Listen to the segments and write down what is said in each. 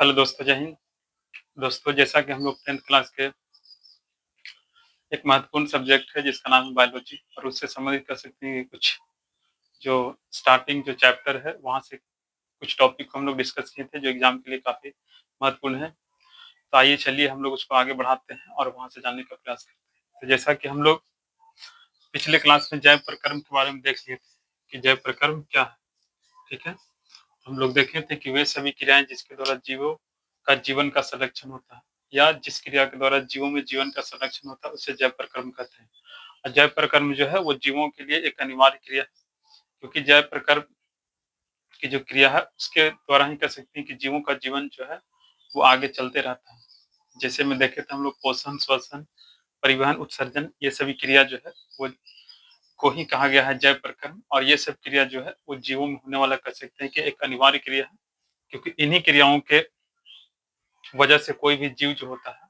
Hello दोस्तों, जय हिंद। दोस्तों, जैसा कि हम लोग 10th क्लास के एक महत्वपूर्ण सब्जेक्ट है जिसका नाम है बायोलॉजी और उससे संबंधित कर सकते हैं कि कुछ जो स्टार्टिंग जो चैप्टर है वहाँ से कुछ टॉपिक को हम लोग डिस्कस किए थे जो एग्जाम के लिए काफ़ी महत्वपूर्ण है। तो आइए चलिए हम लोग उसको आगे बढ़ाते हैं और वहाँ से जानने का प्रयास करते हैं। तो जैसा कि हम लोग पिछले क्लास में जैव प्रक्रम के बारे में देख लिए थे कि जैव प्रक्रम क्या है, ठीक है? हम लोग देखे थे कि वे सभी क्रियाएं जिसके द्वारा जीवों का जीवन का संरक्षण होता है या जिस क्रिया के द्वारा जीवों में जीवन का संरक्षण होता है उसे जैव प्रक्रम कहते हैं। और जैव प्रक्रम जो है वो जीवों के लिए एक अनिवार्य क्रिया है, क्योंकि जैव प्रक्रम की जो क्रिया है उसके द्वारा ही कह सकते हैं कि जीवों का जीवन जो है वो आगे चलते रहता है। जैसे में देखे थे हम लोग पोषण, श्वसन, परिवहन, उत्सर्जन, ये सभी क्रिया जो है वो को ही कहा गया है जैव प्रक्रम। और ये सब क्रिया जो है वो जीवों में होने वाला कह सकते हैं कि एक अनिवार्य क्रिया है, क्योंकि इन्हीं क्रियाओं के वजह से कोई भी जीव जो होता है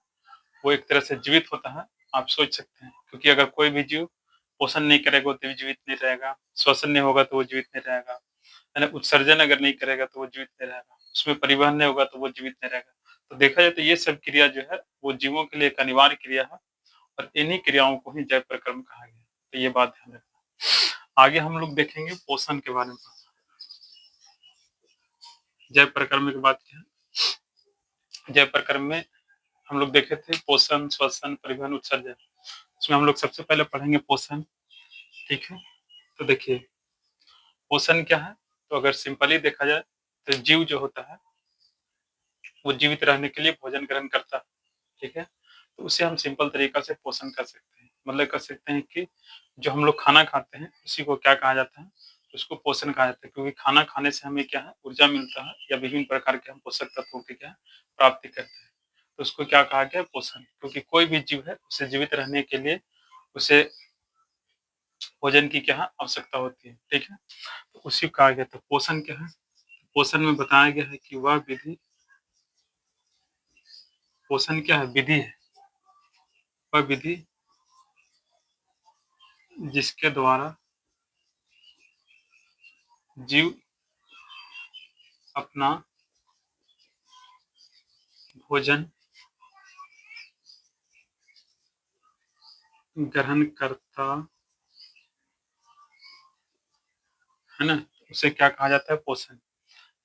वो एक तरह से जीवित होता है। आप सोच सकते हैं, क्योंकि अगर कोई भी जीव पोषण नहीं करेगा तो जीवित नहीं रहेगा, श्वसन नहीं होगा तो वो जीवित नहीं रहेगा, है ना? उत्सर्जन अगर नहीं करेगा तो वो जीवित नहीं रहेगा, उसमें परिवहन नहीं होगा तो वो जीवित नहीं रहेगा। तो देखा जाए तो ये सब क्रिया जो है वो जीवों के लिए एक अनिवार्य क्रिया है और इन्हीं क्रियाओं को ही जैव प्रक्रम कहा गया। तो ये बात ध्यान रखना। आगे हम लोग देखेंगे पोषण के बारे में। जैव प्रक्रम की बात क्या है? जैव प्रक्रम में हम लोग देखे थे पोषण, श्वसन, परिवहन, उत्सर्जन। इसमें हम लोग सबसे पहले पढ़ेंगे पोषण, ठीक है? तो देखिए पोषण क्या है, तो अगर सिंपली देखा जाए तो जीव जो होता है वो जीवित रहने के लिए भोजन ग्रहण करता है, ठीक है? तो उसे हम सिंपल तरीका से पोषण कर सकते हैं, मतलब कर सकते हैं कि जो हम लोग खाना खाते हैं उसी को क्या कहा जाता है, तो उसको पोषण कहा जाता है, क्योंकि खाना खाने से हमें क्या है ऊर्जा मिलता है या विभिन्न प्रकार के हम पोषक तत्वों की क्या है प्राप्ति करते हैं। तो उसको क्या कहा गया, पोषण। क्योंकि कोई भी जीव है उसे जीवित रहने के लिए उसे भोजन की क्या है आवश्यकता होती है, ठीक है? तो उसी को कहा गया। तो पोषण क्या है, पोषण में बताया गया है कि वह विधि, पोषण क्या है, विधि है, वह विधि जिसके द्वारा जीव अपना भोजन ग्रहण करता है ना, उसे क्या कहा जाता है, पोषण।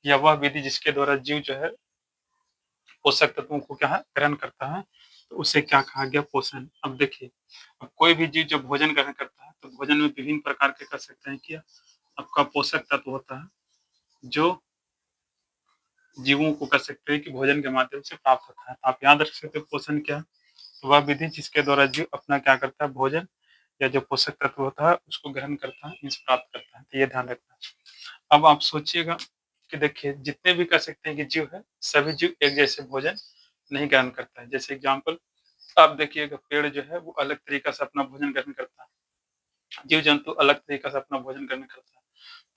या वह विधि जिसके द्वारा जीव जो है पोषक तत्वों को क्या है ग्रहण करता है, तो उसे क्या कहा गया, पोषण। अब देखिए, अब कोई भी जीव जब भोजन ग्रहण करता है तो भोजन में विभिन्न प्रकार के कर सकते हैं कि आपका पोषक तत्व होता है जो जीवों को कर सकते हैं कि भोजन के माध्यम से प्राप्त होता है। तो आप याद रख सकते हैं पोषण क्या है, तो वह विधि जिसके द्वारा जीव अपना क्या करता है, भोजन या जो पोषक तत्व होता है उसको ग्रहण करता है, इसे प्राप्त करता है। तो ये ध्यान रखना है। अब आप सोचिएगा कि देखिए जितने भी कर सकते हैं कि जीव है, सभी जीव एक जैसे भोजन नहीं ग्रहण करता है। जैसे एग्जाम्पल आप देखिएगा, पेड़ जो है वो अलग तरीका से अपना भोजन ग्रहण करता है, जीव जंतु अलग तरीका से अपना भोजन ग्रहण करता है।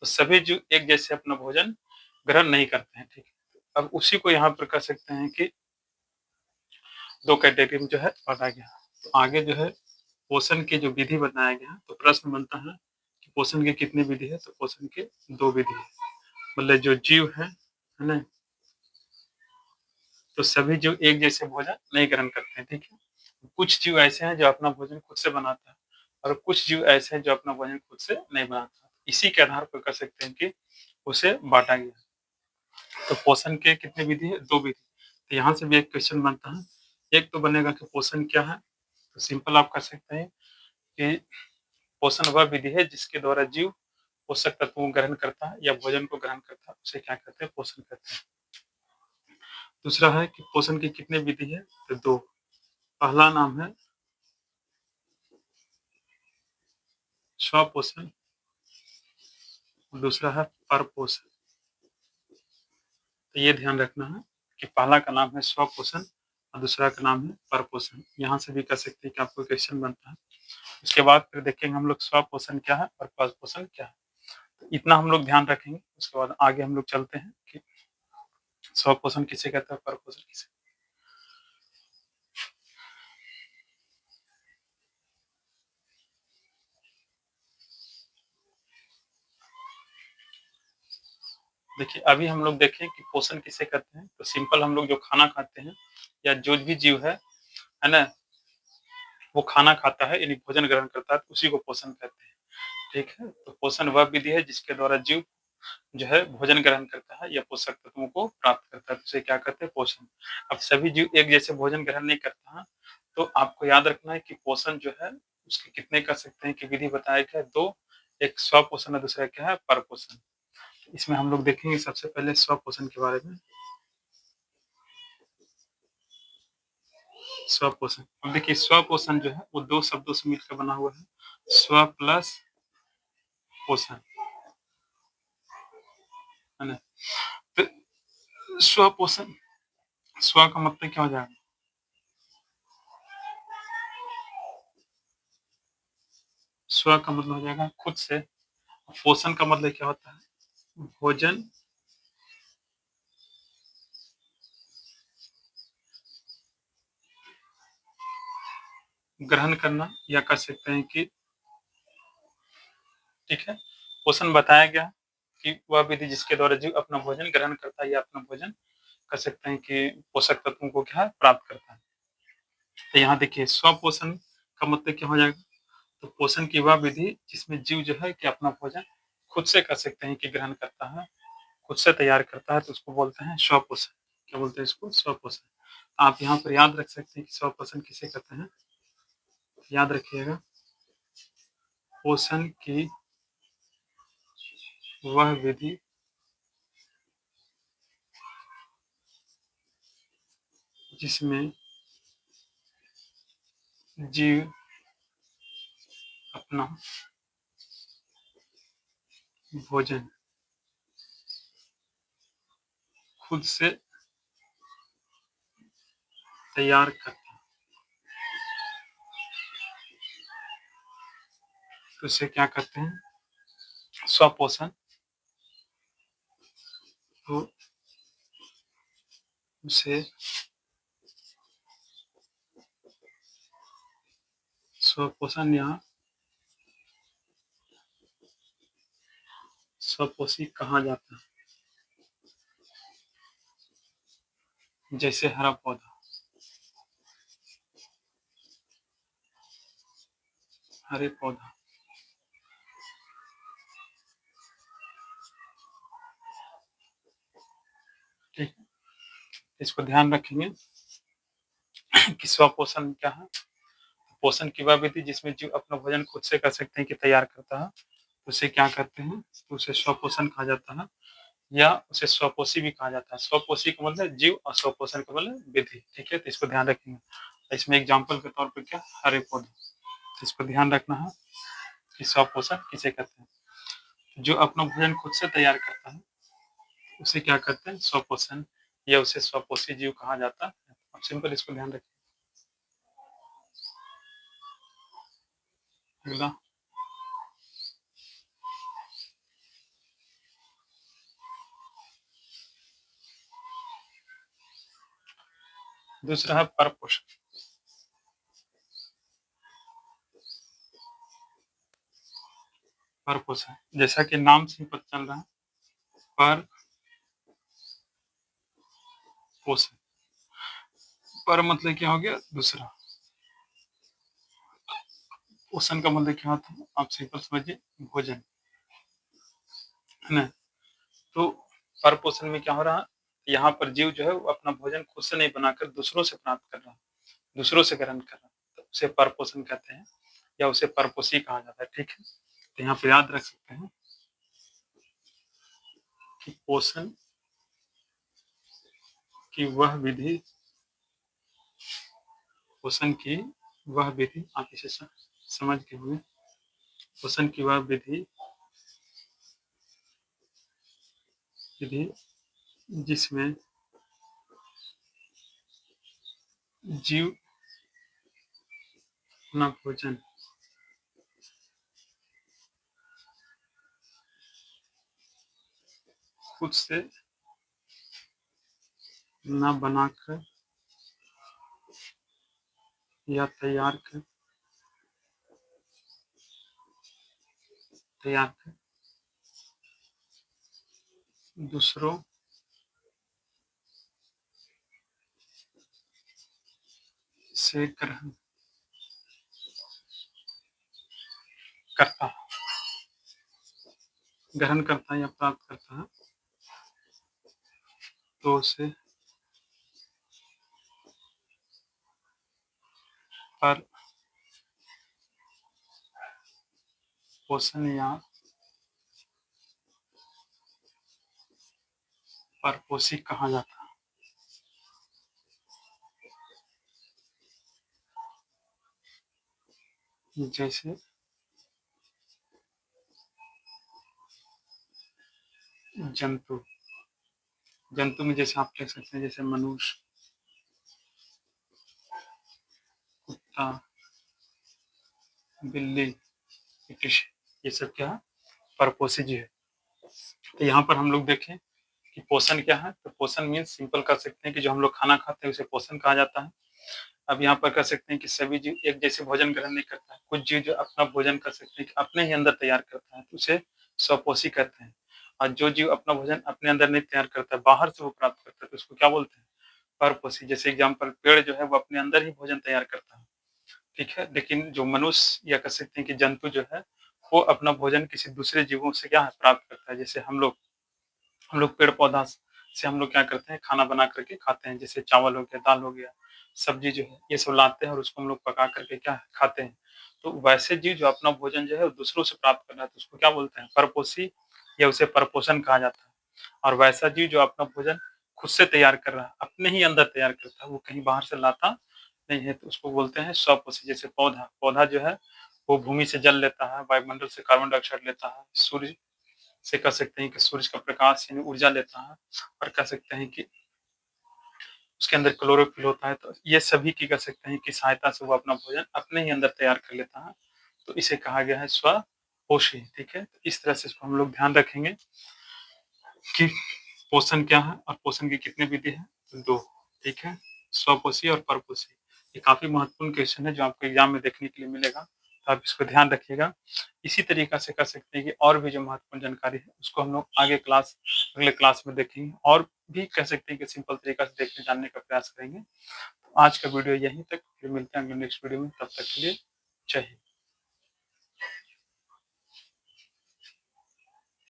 तो सभी जीव एक जैसे अपना भोजन ग्रहण नहीं करते हैं, ठीक है? अब उसी को यहाँ पर कह सकते हैं कि दो कैटेगरी में जो है बांटा गया। तो आगे जो है पोषण की जो विधि बताया गया, तो प्रश्न बनता है कि पोषण की कितनी विधि है, तो पोषण की दो विधि है। मतलब जो जीव है ना, तो सभी जीव एक जैसे भोजन नहीं ग्रहण करते हैं, ठीक है? कुछ जीव ऐसे हैं जो अपना भोजन खुद से बनाता है और कुछ जीव ऐसे हैं जो अपना भोजन खुद से नहीं बनाता। इसी के आधार पर कह सकते हैं कि उसे बांटा गया। तो पोषण के कितने विधि है, दो विधि। तो यहाँ से भी एक क्वेश्चन बनता है। एक तो बनेगा कि पोषण क्या है, तो सिंपल आप कर सकते हैं कि पोषण वह विधि है जिसके द्वारा जीव पोषक तत्वों को ग्रहण करता है या भोजन को ग्रहण करता है, उसे क्या कहते हैं, पोषण कहते हैं। दूसरा है कि पोषण की कितने विधि है, तो दो। पहला नाम है स्वपोषण, दूसरा है परपोषण। तो ये ध्यान रखना है कि पहला का नाम है स्वपोषण और दूसरा का नाम है परपोषण। यहाँ से भी कह सकते हैं कि आपको क्वेश्चन बनता है। उसके बाद फिर देखेंगे हम लोग स्वपोषण क्या है और परपोषण क्या है। तो इतना हम लोग ध्यान रखेंगे। उसके बाद आगे हम लोग चलते हैं कि स्वपोषण किसे कहते हैं, परपोषण किसे। देखिए, अभी हम लोग देखें कि पोषण किसे कहते हैं, तो सिंपल हम लोग जो खाना खाते हैं या जो भी जीव है ना? वो खाना खाता है यानी भोजन ग्रहण करता है, तो उसी को पोषण कहते हैं, ठीक है? तो पोषण वह विधि है जिसके द्वारा जीव जो है भोजन ग्रहण करता है या पोषक तत्वों को प्राप्त करता है, तो उसे क्या कहते हैं? पोषण। अब सभी जीव एक जैसे भोजन ग्रहण नहीं करता है, तो आपको याद रखना है कि पोषण जो है उसके कितने कर सकते हैं कि विधि बताया गया है 2, एक स्वपोषण है, दूसरा क्या है? परपोषण। इसमें हम लोग देखेंगे सबसे पहले स्वपोषण के बारे में। स्वपोषण, अब देखिए स्वपोषण जो है वो 2 शब्दों से मिलकर बना हुआ है, स्व प्लस पोषण, है ना? तो स्वपोषण, स्व का मतलब क्या हो जाएगा? स्व का मतलब हो जाएगा खुद से, पोषण का मतलब क्या होता है? भोजन ग्रहण करना, या कह सकते हैं कि ठीक है, पोषण बताया गया कि वह विधि जिसके द्वारा जीव अपना भोजन ग्रहण करता है या अपना भोजन कह सकते हैं कि पोषक तत्वों को क्या है? प्राप्त करता है। तो यहाँ देखिए स्वपोषण का मतलब क्या हो जाएगा? तो पोषण की वह विधि जिसमें जीव जो है कि अपना भोजन खुद से कह सकते हैं कि ग्रहण करता है, खुद से तैयार करता है, तो उसको बोलते हैं स्वपोषण। क्या बोलते हैं इसको? स्वपोषण। आप यहाँ पर याद रख सकते हैं कि स्वपोषण किसे कहते हैं? याद रखिएगा, पोषण की वह विधि जिसमें जीव अपना भोजन खुद से तैयार करता है, तो उसे क्या कहते हैं? स्वपोषण। तो उसे स्वपोषण या स्वपोषी कहा जाता है। जैसे हरा पौधा, हरे पौधा, ठीक है? इसको ध्यान रखेंगे कि स्वपोषण क्या है? पोषण की वह विधि जिसमें जीव अपना भोजन खुद से कर सकते हैं कि तैयार करता है, उसे क्या कहते हैं? तो उसे स्वपोषण कहा जाता है, या उसे स्वपोषी भी कहा जाता है। स्वपोषी का मतलब जीव और स्वपोषण का मतलब विधि, ठीक है? तो इसको ध्यान रखेंगे। इसमें एग्जाम्पल के तौर पे क्या? हरे पौधे, तो इसको ध्यान रखना है कि स्वपोषण किसे कहते हैं? जो अपना भोजन खुद से तैयार करता है उसे क्या कहते हैं? स्वपोषण, या उसे स्वपोषी जीव कहा जाता है। अब सिंपल इसको ध्यान रखिए। अगला, दूसरा है परपोषण। परपोषण जैसा कि नाम से ही पता चल रहा है, पर पोषण, पर मतलब क्या हो गया? दूसरा। पोषण का मतलब क्या होता है? आप सिंपल समझिए, भोजन, है ना? तो पर पोषण में क्या हो रहा है? यहाँ पर जीव जो है वो अपना भोजन खुद से नहीं बनाकर दूसरों से प्राप्त कर रहा है, दूसरों से ग्रहण कर रहा है, तो उसे पर पोषण कहते हैं, या उसे परपोषी कहा जाता है, ठीक है? तो यहाँ पे याद रख सकते हैं कि पोषण की वह विधि, पोषण की वह विधि, आप इसे समझ के हुए, पोषण की वह विधि विधि जिसमें जीव अपना भोजन खुद से न बनाकर या तैयार कर दूसरों से करता ग्रहण करता है या प्राप्त करता है, तो उसे पर पोषण या परपोषी कहा जाता है। जैसे जंतु, जंतु में जैसे आप कह सकते हैं जैसे मनुष्य, कुत्ता, बिल्ली, फिश, ये सब क्या है? परपोषी जीव है। तो यहाँ पर हम लोग देखें कि पोषण क्या है, तो पोषण मीन्स सिंपल कर सकते हैं कि जो हम लोग खाना खाते हैं उसे पोषण कहा जाता है। अब यहाँ पर कह सकते हैं कि सभी जीव एक जैसे भोजन ग्रहण नहीं करता है, कुछ जीव जो अपना भोजन कर सकते हैं कि अपने ही अंदर तैयार करता है, तो उसे स्वपोषी कहते हैं। और जो जीव अपना भोजन अपने अंदर नहीं तैयार करता है, बाहर से वो प्राप्त करता है, तो उसको क्या बोलते हैं? परपोषी। जैसे एग्जाम्पल, पेड़ जो है वो अपने अंदर ही भोजन तैयार करता है, ठीक है, लेकिन जो मनुष्य या कह सकते हैं कि जंतु जो है वो अपना भोजन किसी दूसरे जीवों से क्या है प्राप्त करता है। जैसे हम लोग पेड़ पौधा से हम लोग क्या करते हैं, खाना बना करके खाते हैं, जैसे चावल हो गया, दाल हो गया, सब्जी जो है ये सब लाते हैं और उसको हम लोग पका करके क्या है, खाते हैं। तो वैसे जीव जो अपना भोजन जो है वो दूसरों से प्राप्त कर रहा है, तो उसको क्या बोलते हैं? परपोषी, या उसे परपोषण कहा जाता है। और वैसा जीव जो अपना भोजन खुद से तैयार कर रहा है, अपने ही अंदर तैयार करता है, वो कहीं बाहर से लाता नहीं है, तो उसको बोलते हैं स्वपोषी। जैसे पौधा, पौधा जो है वो भूमि से जल लेता है, वायुमंडल से कार्बन डाइऑक्साइड लेता है, सूर्य से कह सकते हैं कि सूरज का प्रकाश यानी ऊर्जा लेता है, और कह सकते हैं कि उसके अंदर क्लोरोफिल होता है, तो ये सभी की कह सकते हैं कि सहायता से वो अपना भोजन अपने ही अंदर तैयार कर लेता है, तो इसे कहा गया है स्वपोषी। ठीक है, तो इस तरह से इसको हम लोग ध्यान रखेंगे कि पोषण क्या है और पोषण की कितनी विधि है, तो दो। ठीक है, स्वपोषी और परपोषी। ये काफी महत्वपूर्ण क्वेश्चन है जो आपको एग्जाम में देखने के लिए मिलेगा, तो आप इसको ध्यान रखिएगा। इसी तरीका से कर सकते हैं कि और भी जो महत्वपूर्ण जानकारी है उसको हम लोग अगले क्लास में देखेंगे, और भी कह सकते हैं कि सिंपल तरीका से देखने जानने का प्रयास करेंगे। तो आज का वीडियो यहीं तक, फिर मिलते हैं अगले नेक्स्ट वीडियो में, तब तक के लिए जय हिंद।